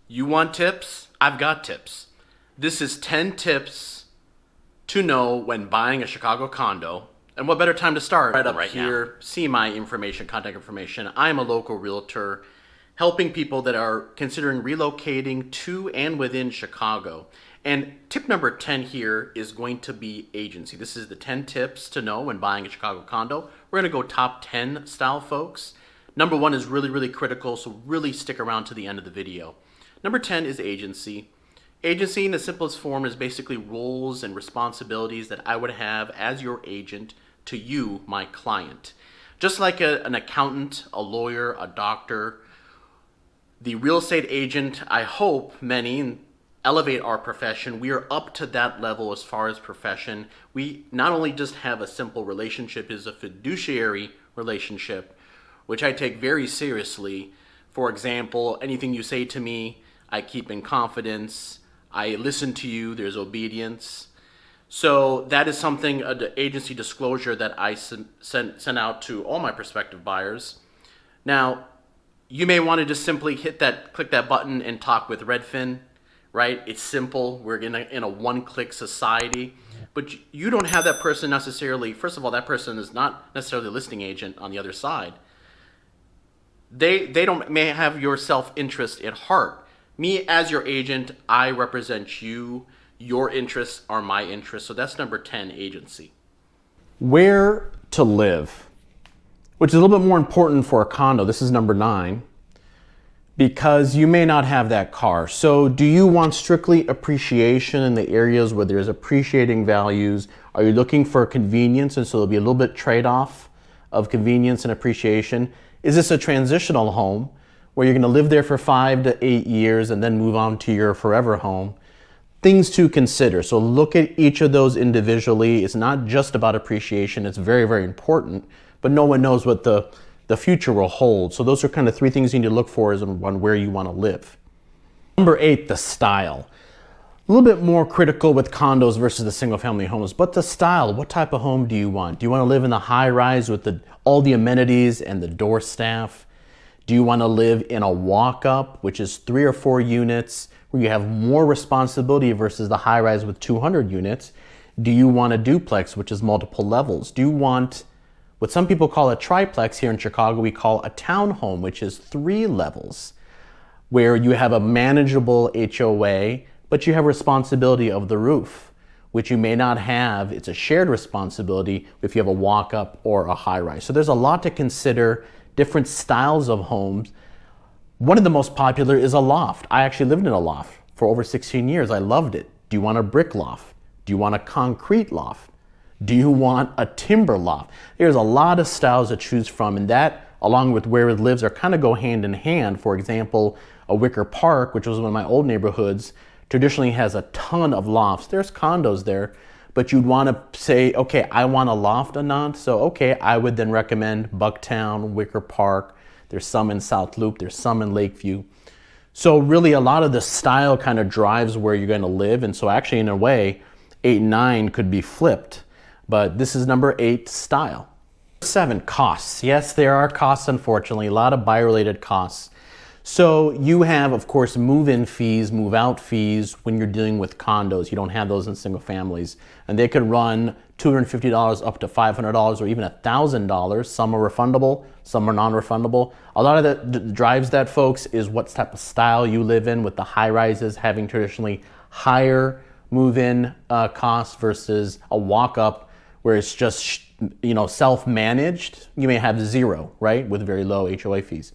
You want tips? I've got tips. This is 10 tips to know when buying a Chicago condo. And what better time to start right here, now. See my information, contact information. I'm a local realtor helping people that are considering relocating to and within Chicago. And tip number 10 here is going to be agency. This is the 10 tips to know when buying a Chicago condo. We're gonna go top 10 style, folks. Number 1 is really, really critical, so really stick around to the end of the video. Number 10 is agency. Agency in the simplest form is basically roles and responsibilities that I would have as your agent to you, my client. Just like an accountant, a lawyer, a doctor, the real estate agent, I hope many elevate our profession. We are up to that level as far as profession. We not only just have a simple relationship, it is a fiduciary relationship, which I take very seriously. For example, anything you say to me, I keep in confidence. I listen to you, there's obedience. So that is something, an agency disclosure that I sent out to all my prospective buyers. Now, you may want to just simply click that button and talk with Redfin, right? It's simple. We're in a one-click society. But you don't have that person necessarily. First of all, that person is not necessarily a listing agent on the other side. They may have your self-interest at heart. Me as your agent, I represent you. Your interests are my interests. So that's number 10, agency. Where to live, which is a little bit more important for a condo. This is number 9, because you may not have that car. So do you want strictly appreciation in the areas where there's appreciating values? Are you looking for convenience? And so there'll be a little bit trade-off of convenience and appreciation. Is this a transitional home where you're going to live there for 5 to 8 years and then move on to your forever home? Things to consider. So look at each of those individually. It's not just about appreciation. It's very, very important, but no one knows what the future will hold. So those are kind of 3 things you need to look for is on where you want to live. Number 8, the style. A little bit more critical with condos versus the single family homes, but the style, what type of home do you want? Do you want to live in the high rise with all the amenities and the door staff? Do you want to live in a walk-up, which is 3 or 4 units, where you have more responsibility versus the high-rise with 200 units? Do you want a duplex, which is multiple levels? Do you want what some people call a triplex? Here in Chicago, we call a townhome, which is 3 levels, where you have a manageable HOA, but you have responsibility of the roof, which you may not have. It's a shared responsibility if you have a walk-up or a high-rise. So there's a lot to consider. Different styles of homes. One of the most popular is a loft. I actually lived in a loft for over 16 years. I loved it. Do you want a brick loft? Do you want a concrete loft? Do you want a timber loft? There's a lot of styles to choose from, and that, along with where it lives, are kind of go hand in hand. For example, a Wicker Park, which was one of my old neighborhoods, traditionally has a ton of lofts. There's condos there, but you'd want to say, okay, I want a loft, Anant. So, okay, I would then recommend Bucktown, Wicker Park. There's some in South Loop. There's some in Lakeview. So really a lot of the style kind of drives where you're going to live. And so actually, in a way, 8 and 9 could be flipped. But this is number 8, style. 7, costs. Yes, there are costs, unfortunately, a lot of buyer-related costs. So you have, of course, move-in fees, move-out fees when you're dealing with condos. You don't have those in single families. And they could run $250 up to $500 or even $1,000. Some are refundable, some are non-refundable. A lot of that drives that, folks, is what type of style you live in, with the high-rises having traditionally higher move-in costs versus a walk-up where it's just, self-managed. You may have 0, right, with very low HOA fees.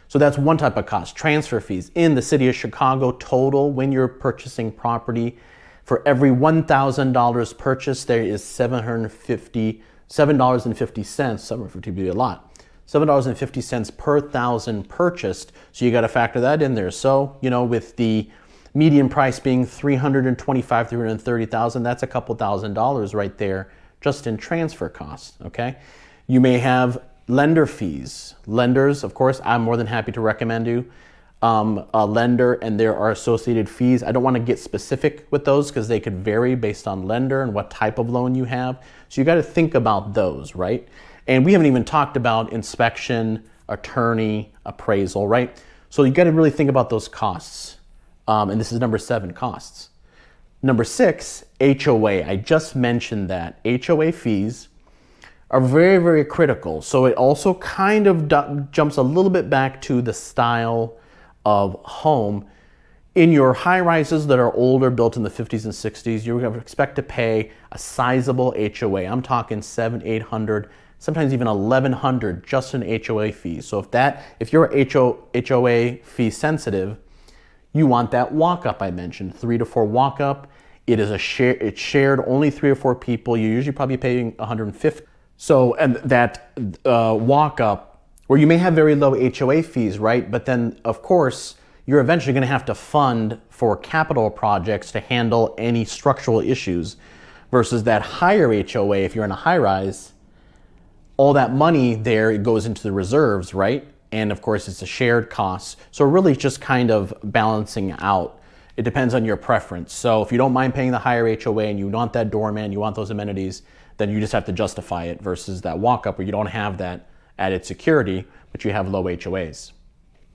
So that's one type of cost. Transfer fees in the city of Chicago total when you're purchasing property. For every $1,000 purchased, there is $7.50, $7.50 would be a lot, $7.50 per thousand purchased. So you got to factor that in there. So, with the median price being $325,000, $330,000, that's a couple $1,000s right there just in transfer costs, okay? You may have lender fees. Lenders, of course, I'm more than happy to recommend you a lender, and there are associated fees. I don't want to get specific with those because they could vary based on lender and what type of loan you have. So you got to think about those, right? And we haven't even talked about inspection, attorney, appraisal, right? So you got to really think about those costs. And this is number 7, costs. Number 6, HOA. I just mentioned that. HOA fees are very, very critical. So it also kind of jumps a little bit back to the style of home. In your high rises that are older, built in the 50s and 60s, you're going to expect to pay a sizable HOA. I'm talking $700, $800, sometimes even $1,100 just in HOA fees. So if you're HOA fee sensitive, you want that walk-up I mentioned, 3 to 4 walk-up. It's shared only 3 or 4 people. You're usually probably paying $150. So, and that walk-up, where you may have very low HOA fees, right? But then, of course, you're eventually going to have to fund for capital projects to handle any structural issues, versus that higher HOA. If you're in a high-rise, all that money there, it goes into the reserves, right? And of course, it's a shared cost. So really just kind of balancing out. It depends on your preference. So if you don't mind paying the higher HOA and you want that doorman, you want those amenities, then you just have to justify it, versus that walk-up where you don't have that added security, but you have low HOAs.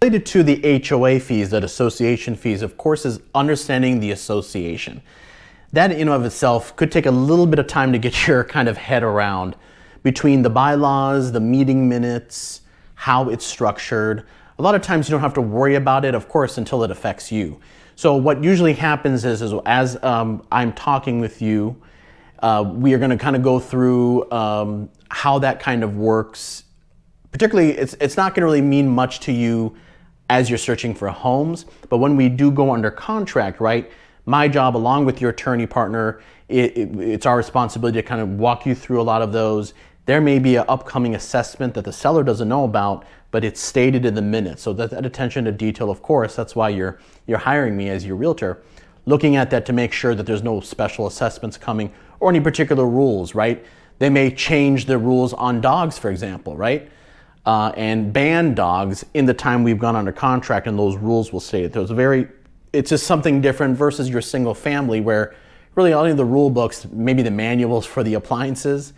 Related to the HOA fees, that association fees, of course, is understanding the association. That in and of itself could take a little bit of time to get your kind of head around, between the bylaws, the meeting minutes, how it's structured. A lot of times you don't have to worry about it, of course, until it affects you. So what usually happens is as I'm talking with you, we are going to kind of go through how that kind of works. Particularly, it's not going to really mean much to you as you're searching for homes, but when we do go under contract, right? My job, along with your attorney partner, it's our responsibility to kind of walk you through a lot of those. There may be an upcoming assessment that the seller doesn't know about, but it's stated in the minutes. So that attention to detail, of course, that's why you're hiring me as your realtor, looking at that to make sure that there's no special assessments coming or any particular rules, right? They may change the rules on dogs, for example, right? And ban dogs in the time we've gone under contract, and those rules will state it. It's just something different versus your single family, where really only the rule books, maybe the manuals for the appliances.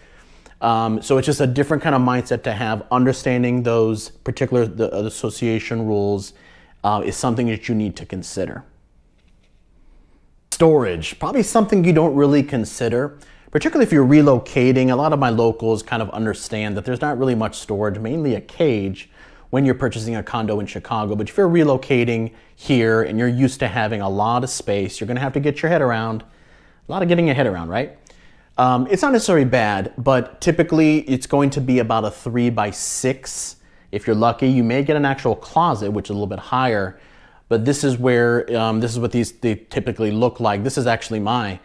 So it's just a different kind of mindset to have. Understanding those particular the association rules is something that you need to consider. Storage, probably something you don't really consider, particularly if you're relocating. A lot of my locals kind of understand that there's not really much storage, mainly a cage, when you're purchasing a condo in Chicago. But if you're relocating here and you're used to having a lot of space, you're going to have to get your head around. A lot of getting your head around, right? It's not necessarily bad, but typically it's going to be about a 3x6. If you're lucky, you may get an actual closet, which is a little bit higher. But this is where this is what they typically look like. This is actually my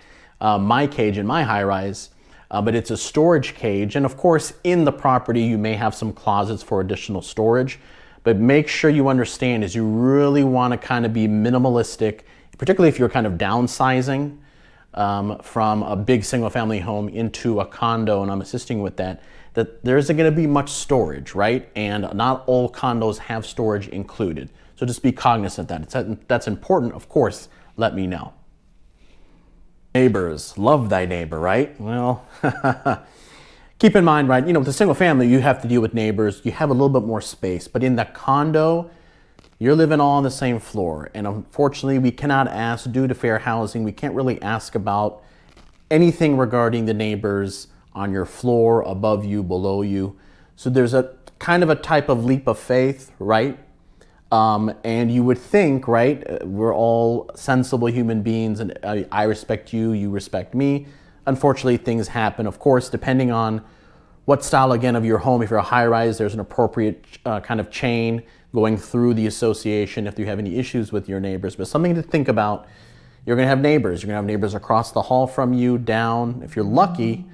cage in my high-rise, but it's a storage cage. And of course, in the property, you may have some closets for additional storage. But make sure you understand is you really want to kind of be minimalistic, particularly if you're kind of downsizing from a big single-family home into a condo, and I'm assisting with that there isn't going to be much storage, right? And not all condos have storage included. So just be cognizant of that. That's important, of course, let me know. Neighbors, love thy neighbor, right? Well, keep in mind, right, with a single family, you have to deal with neighbors. You have a little bit more space, but in the condo, you're living all on the same floor. And unfortunately, we cannot ask, due to fair housing, we can't really ask about anything regarding the neighbors on your floor, above you, below you. So there's a kind of a type of leap of faith, right? And you would think, right, we're all sensible human beings, and I respect you, you respect me. Unfortunately, things happen, of course, depending on what style, again, of your home. If you're a high-rise, there's an appropriate kind of chain going through the association if you have any issues with your neighbors. But something to think about, you're going to have neighbors. You're going to have neighbors across the hall from you, down. If you're lucky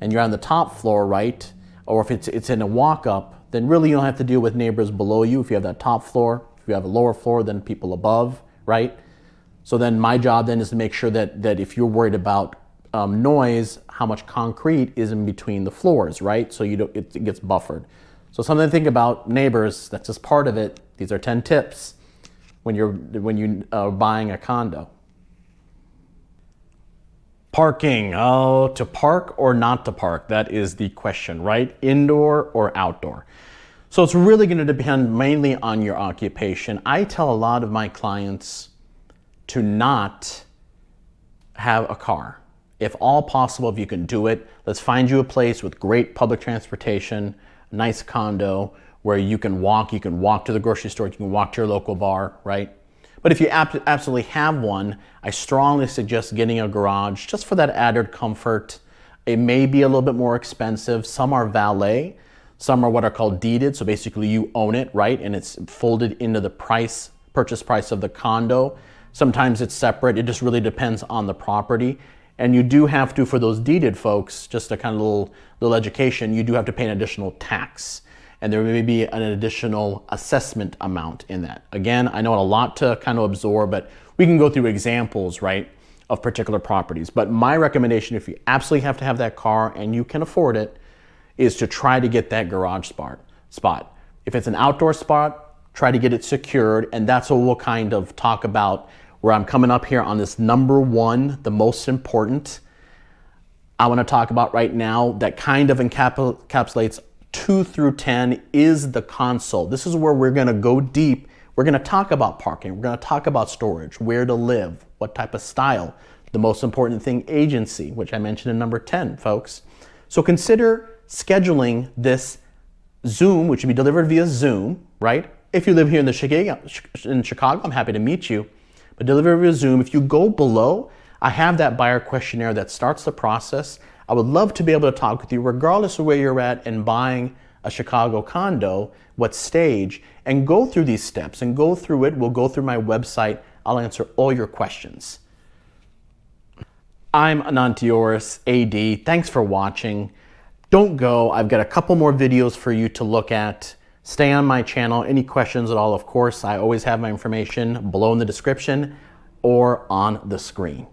and you're on the top floor, right, or if it's in a walk-up, then really you don't have to deal with neighbors below you if you have that top floor. If you have a lower floor, then people above, right? So then my job then is to make sure that if you're worried about noise, how much concrete is in between the floors, right? So it gets buffered. So something to think about, neighbors, that's just part of it. These are 10 tips when you are buying a condo. Parking, to park or not to park, that is the question, right? Indoor or outdoor. So it's really going to depend mainly on your occupation. I tell a lot of my clients, to not have a car. If all possible, if you can do it, let's find you a place with great public transportation, a nice condo where you can walk to the grocery store, you can walk to your local bar, right? But if you absolutely have one, I strongly suggest getting a garage just for that added comfort. It may be a little bit more expensive. Some are valet, some are what are called deeded. So basically you own it, right? And it's folded into the purchase price of the condo. Sometimes it's separate. It just really depends on the property. And you do have to, for those deeded folks, just a kind of little education, you do have to pay an additional tax. And there may be an additional assessment amount in that. Again, I know it's a lot to kind of absorb, but we can go through examples, right, of particular properties. But my recommendation, if you absolutely have to have that car and you can afford it, is to try to get that garage spot. If it's an outdoor spot, try to get it secured, and that's what we'll kind of talk about, where I'm coming up here on this number one, the most important. I want to talk about right now that kind of encapsulates 2 through 10 is the console. This is where we're going to go deep. We're going to talk about parking. We're going to talk about storage, where to live, what type of style. The most important thing, agency, which I mentioned in number 10, folks. So consider scheduling this Zoom, which will be delivered via Zoom, right? If you live here in Chicago, I'm happy to meet you. But deliver via Zoom. If you go below, I have that buyer questionnaire that starts the process. I would love to be able to talk with you regardless of where you're at in buying a Chicago condo, what stage, and go through these steps and go through it. We'll go through my website. I'll answer all your questions. I'm Anant Deoras, AD. Thanks for watching. Don't go. I've got a couple more videos for you to look at. Stay on my channel. Any questions at all, of course, I always have my information below in the description or on the screen.